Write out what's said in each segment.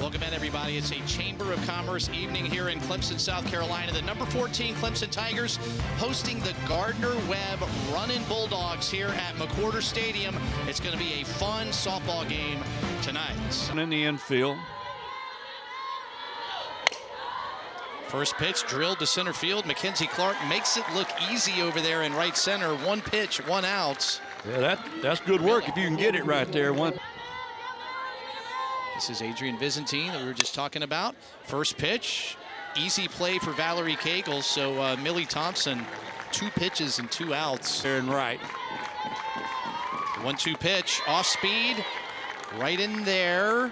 Welcome in, everybody. It's a Chamber of Commerce evening here in Clemson, South Carolina. The number 14 Clemson Tigers hosting the Gardner Webb Runnin' Bulldogs here at McWhorter Stadium. It's going to be a fun softball game tonight. In the infield. First pitch drilled to center field. Mackenzie Clark makes it look easy over there in right center. One pitch, one out. Yeah, that's good work if you can get it right there. This is Adrian Byzantine that we were just talking about. First pitch, easy play for Valerie Cagle. So Millie Thompson, 2 pitches and 2 outs. There and right. 1-2 pitch, off speed, right in there.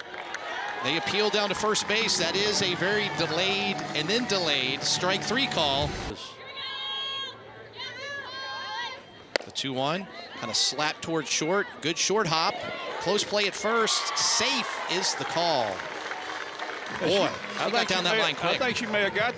They appeal down to first base. That is a very delayed and then delayed strike 3 call. The 2-1, kind of slap towards short. Good short hop. Close play at first. Safe is the call. Boy, she got down that line quick. I think she may have got.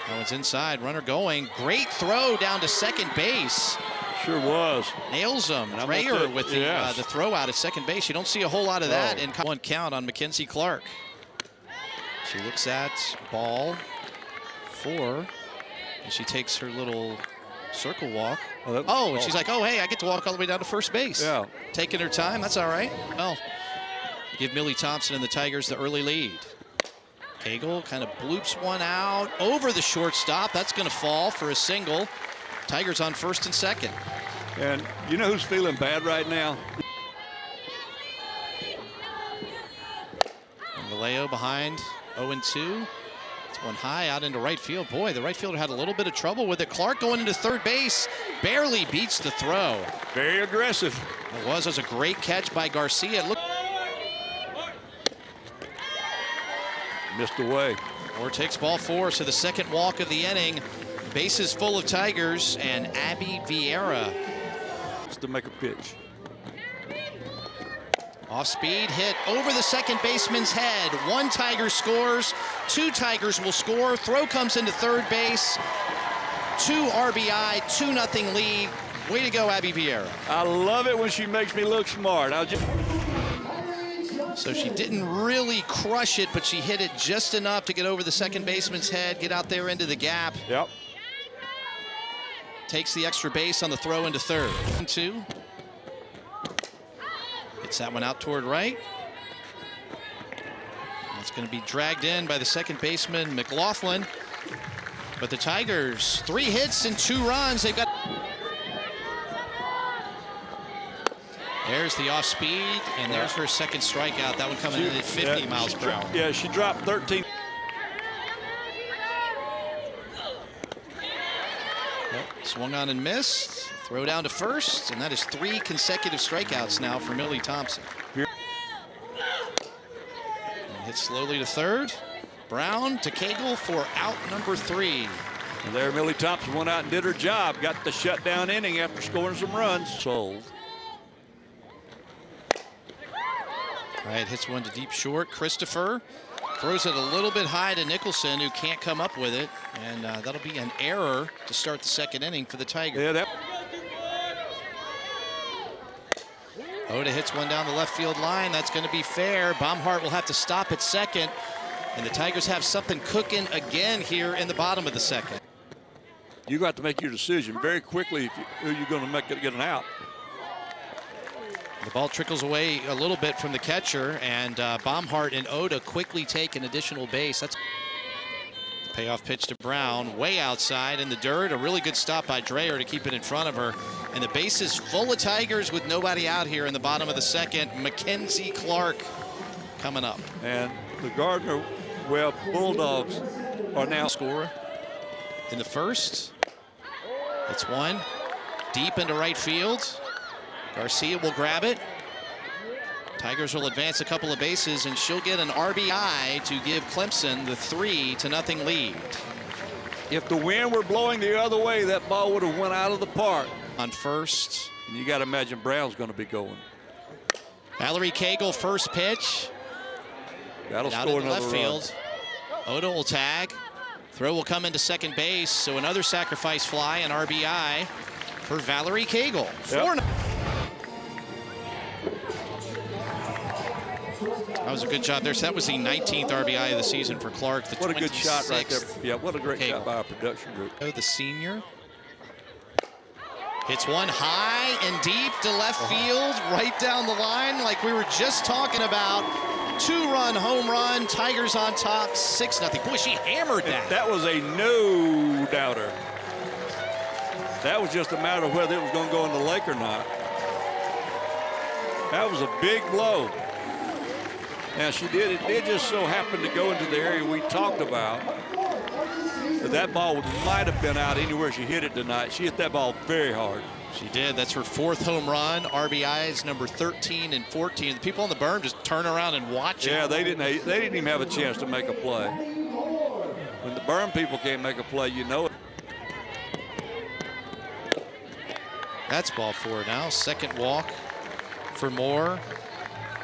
That one's inside. Runner going. Great throw down to second base. Sure was. Nails him. Dreyer with the throw out at second base. You don't see a whole lot of that in one count on Mackenzie Clark. She looks at ball 4, and she takes her little circle walk. And she's like, oh, hey, I get to walk all the way down to first base. Yeah. Taking her time. That's all right. Well, give Millie Thompson and the Tigers the early lead. Cagle kind of bloops one out over the shortstop. That's going to fall for a single. Tigers on first and second. And you know who's feeling bad right now? And Vallejo behind 0-2. It's one high out into right field. Boy, the right fielder had a little bit of trouble with it. Clark going into third base. Barely beats the throw. Very aggressive. It was a great catch by Garcia. Missed away. Moore takes ball 4, so the second walk of the inning. Bases full of Tigers, and Abby Vieira. Just to make a pitch. Off speed, hit over the second baseman's head. 1 Tiger scores, 2 Tigers will score. Throw comes into third base. 2 RBI, 2-0 lead. Way to go, Abby Vieira. I love it when she makes me look smart. So she didn't really crush it, but she hit it just enough to get over the second baseman's head, get out there into the gap. Yep. Takes the extra base on the throw into third. 2. Hits that one out toward right. That's going to be dragged in by the second baseman, McLaughlin. But the Tigers, 3 hits and 2 runs. They've got. There's the off speed, and there's her second strikeout. That one coming in at 50 miles per hour. Yeah, she dropped 13. Swung on and missed. Throw down to first, and that is 3 consecutive strikeouts now for Millie Thompson. And hit slowly to third. Brown to Cagle for out number 3. And there, Millie Thompson went out and did her job. Got the shutdown inning after scoring some runs. Sold. All right, hits one to deep short. Christopher throws it a little bit high to Nicholson, who can't come up with it. And that'll be an error to start the second inning for the Tigers. Yeah, Oda hits one down the left field line. That's going to be fair. Baumhart will have to stop at second. And the Tigers have something cooking again here in the bottom of the second. You got to make your decision very quickly who you're going to make it get an out. The ball trickles away a little bit from the catcher, and Baumhart and Oda quickly take an additional base. That's the payoff pitch to Brown, way outside in the dirt. A really good stop by Dreyer to keep it in front of her. And the base is full of Tigers with nobody out here in the bottom of the second. Mackenzie Clark coming up. And the Gardner Webb Bulldogs are now scorer in the first. It's one deep into right field. Garcia will grab it. Tigers will advance a couple of bases, and she'll get an RBI to give Clemson the 3-0 lead. If the wind were blowing the other way, that ball would have went out of the park. On first. And you got to imagine Brown's going to be going. Valerie Cagle, first pitch. That'll out score in another left field. Oda will tag. Throw will come into second base, so another sacrifice fly, an RBI for Valerie Cagle. 4-0. That was a good job there. So that was the 19th RBI of the season for Clark. The what a good shot right there. 26th. Yeah, what a great shot by our production group. The senior hits one high and deep to left field, right down the line, like we were just talking about. 2-run home run, Tigers on top, 6-0. Boy, she hammered that. That was a no-doubter. That was just a matter of whether it was going to go in the lake or not. That was a big blow. Now, it did just so happen to go into the area we talked about. But that ball might have been out anywhere she hit it tonight. She hit that ball very hard. She did. That's her 4th home run. RBIs number 13 and 14. The people on the berm just turn around and watch it. Yeah, they didn't even have a chance to make a play. When the berm people can't make a play, you know it. That's ball 4 now. Second walk for Moore.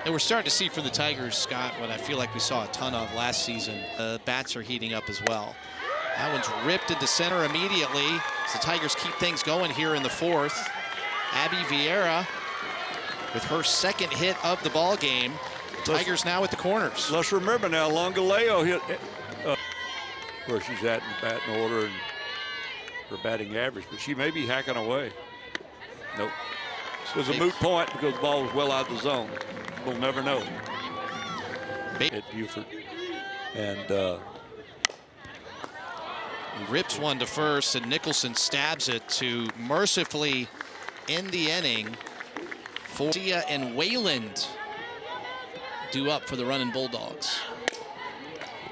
And we're starting to see for the Tigers, Scott, what I feel like we saw a ton of last season. Bats are heating up as well. That one's ripped into center immediately as the Tigers keep things going here in the 4th. Abby Vieira with her 2nd hit of the ball game. Tigers now at the corners. Let's remember now, Longaleo hit where she's at in the batting order and her batting average, but she may be hacking away. Nope. It was a moot point because the ball was well out of the zone. We'll never know. At Buford. And rips one to first, and Nicholson stabs it to mercifully end the inning. Sia and Wayland due up for the running Bulldogs.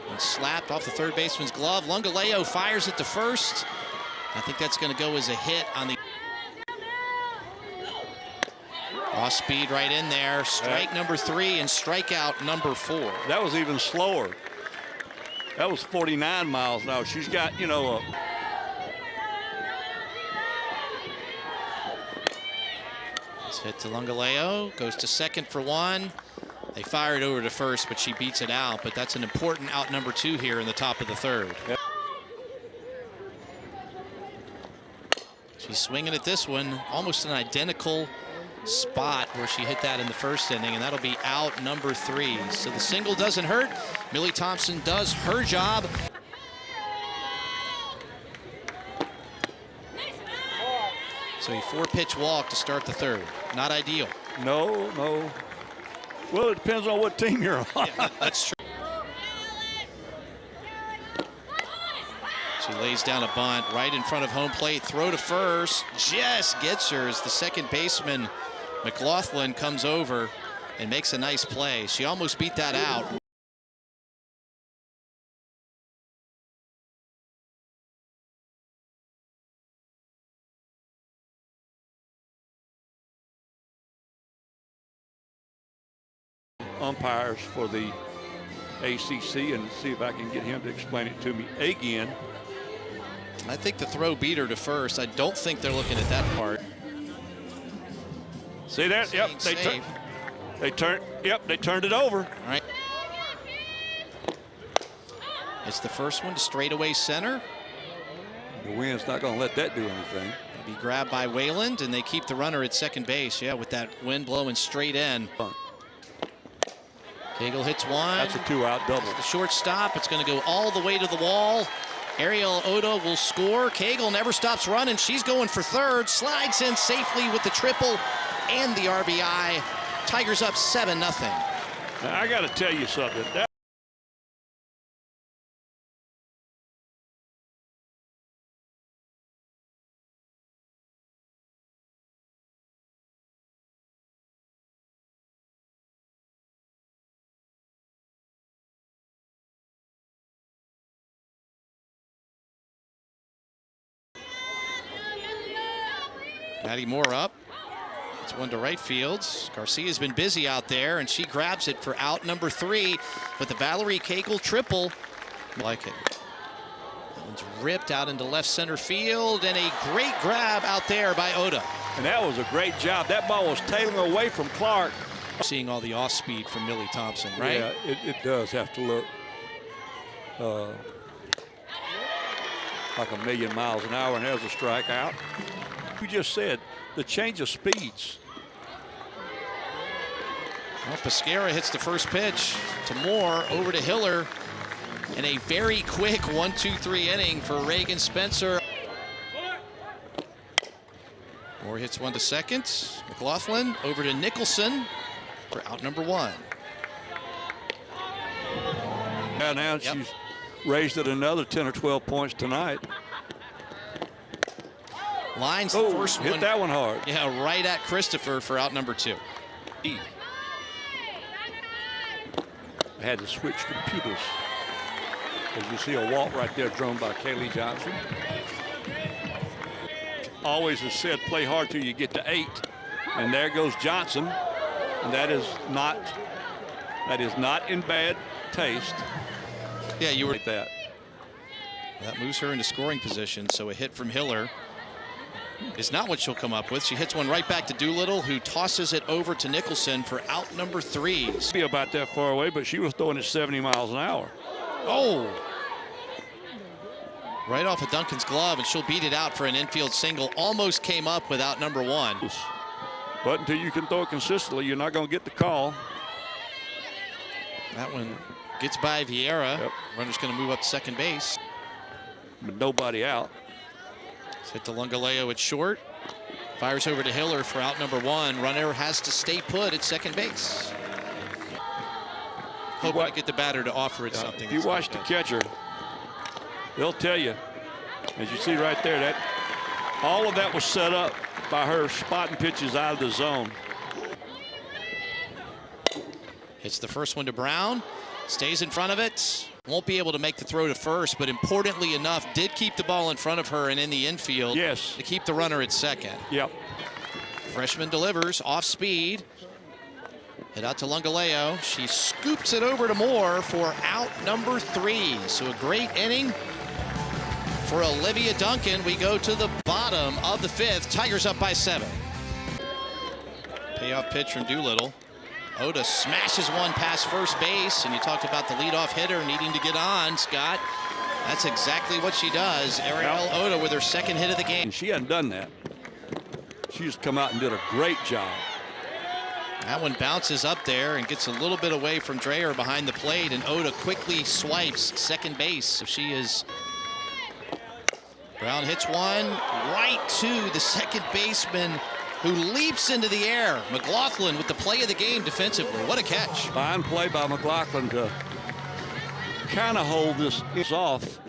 And slapped off the third baseman's glove. Longaleo fires it to first. I think that's going to go as a hit on the off speed right in there. Strike number 3 and strikeout number 4. That was even slower. That was 49 miles an hour. She's got, you know, It's hit to Longaleo, goes to second for 1. They fire it over to first, but she beats it out. But that's an important out number 2 here in the top of the 3rd. Yep. She's swinging at this one, almost an identical spot where she hit that in the 1st inning, and that'll be out number 3. So the single doesn't hurt. Millie Thompson does her job. So a 4-pitch walk to start the 3rd. Not ideal. No. Well, it depends on what team you're on. Yeah, that's true. She lays down a bunt right in front of home plate. Throw to first. Just gets her as the second baseman, McLaughlin, comes over and makes a nice play. She almost beat that out. Umpires for the ACC and see if I can get him to explain it to me again. I think the throw beat her to first. I don't think they're looking at that part. See that? Yep, they turned it over. All right. It's the first one to straightaway center. The wind's not going to let that do anything. It'll be grabbed by Wayland, and they keep the runner at second base. Yeah, with that wind blowing straight in. Cagle hits one. That's a 2-out double. The shortstop. It's going to go all the way to the wall. Ariel Oda will score. Cagle never stops running. She's going for 3rd. Slides in safely with the triple and the RBI. Tigers up 7-0. Now, I got to tell you something. Maddie Moore up. It's one to right field. Garcia's been busy out there, and she grabs it for out number 3. But the Valerie Cagle triple, like it. That one's ripped out into left center field, and a great grab out there by Oda. And that was a great job. That ball was tailing away from Clark. Seeing all the off speed from Millie Thompson, right? Yeah, it does have to look like 1,000,000 miles an hour, and there's a strikeout. You just said the change of speeds. Well, Pescara hits the first pitch to Moore, over to Hiller, in a very quick 1-2-3 inning for Reagan Spencer. Moore hits one to second. McLaughlin over to Nicholson for out number 1. Yeah, now she's raised it another 10 or 12 points tonight. Lines the first one. Hit that one hard. Yeah, right at Christopher for out number 2. I had to switch computers. As you see a walk right there thrown by Kaylee Johnson. Always has said play hard till you get to 8. And there goes Johnson. And that is not in bad taste. Yeah, you were like that. That moves her into scoring position, so a hit from Hiller is not what she'll come up with. She hits one right back to Doolittle, who tosses it over to Nicholson for out number 3. Be about that far away, but she was throwing it 70 miles an hour. Oh! Right off of Duncan's glove, and she'll beat it out for an infield single. Almost came up with out number 1. But until you can throw it consistently, you're not going to get the call. That one gets by Vieira. Yep. Runner's going to move up to second base. But nobody out. It's hit to Lungaleo at short. Fires over to Hiller for out number 1. Runner has to stay put at second base. Hoping to get the batter to offer it something. If you watch the catcher, they'll tell you, as you see right there, that all of that was set up by her spotting pitches out of the zone. Hits the first one to Brown. Stays in front of it. Won't be able to make the throw to first, but importantly enough, did keep the ball in front of her and in the infield. Yes. To keep the runner at second. Yep. Freshman delivers off speed. Hit out to Lungaleo. She scoops it over to Moore for out number 3. So a great inning for Olivia Duncan. We go to the bottom of the 5th. Tigers up by 7. Payoff pitch from Doolittle. Oda smashes one past first base, and you talked about the leadoff hitter needing to get on, Scott. That's exactly what she does. Ariel Oda with her second hit of the game. And she hadn't done that. She just come out and did a great job. That one bounces up there and gets a little bit away from Dreher behind the plate, and Oda quickly swipes second base. So she is... Brown hits one right to the second baseman, who leaps into the air. McLaughlin with the play of the game defensively. What a catch. Fine play by McLaughlin to kind of hold this off.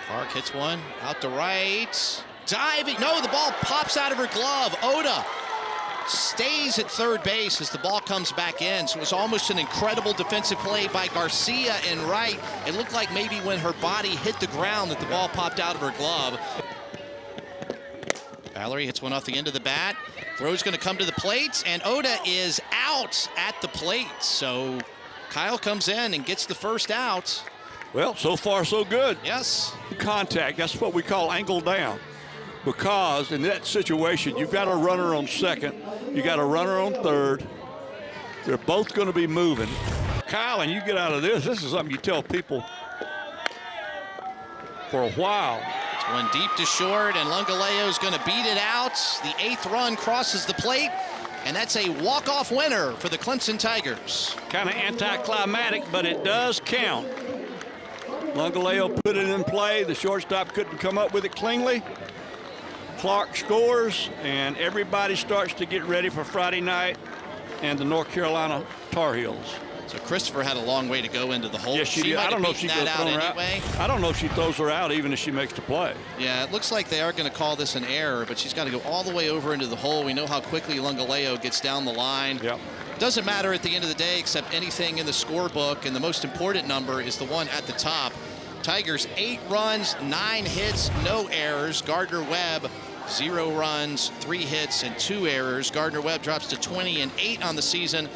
Clark hits one out to right. Diving. No, the ball pops out of her glove. Oda stays at third base as the ball comes back in. So it was almost an incredible defensive play by Garcia in right. It looked like maybe when her body hit the ground that the ball popped out of her glove. Valerie hits one off the end of the bat. Throw's going to come to the plate, and Oda is out at the plate. So Kyle comes in and gets the first out. Well, so far so good. Yes. Contact, that's what we call angle down. Because in that situation, you've got a runner on second, you got a runner on third. They're both going to be moving. Kyle, and you get out of this is something you tell people for a while. It's one deep to short, and Lungaleo is going to beat it out. The 8th run crosses the plate, and that's a walk-off winner for the Clemson Tigers. Kind of anticlimactic, but it does count. Lungaleo put it in play. The shortstop couldn't come up with it cleanly. Clark scores, and everybody starts to get ready for Friday night and the North Carolina Tar Heels. So Christopher had a long way to go into the hole. Yes, she did. I don't know if she goes out anyway. I don't know if she throws her out even if she makes the play. Yeah, it looks like they are going to call this an error, but she's got to go all the way over into the hole. We know how quickly Lungaleo gets down the line. Yep. Doesn't matter at the end of the day except anything in the scorebook, and the most important number is the one at the top. Tigers 8 runs, 9 hits, no errors. Gardner Webb 0 runs, 3 hits, and 2 errors. Gardner Webb drops to 20-8 on the season.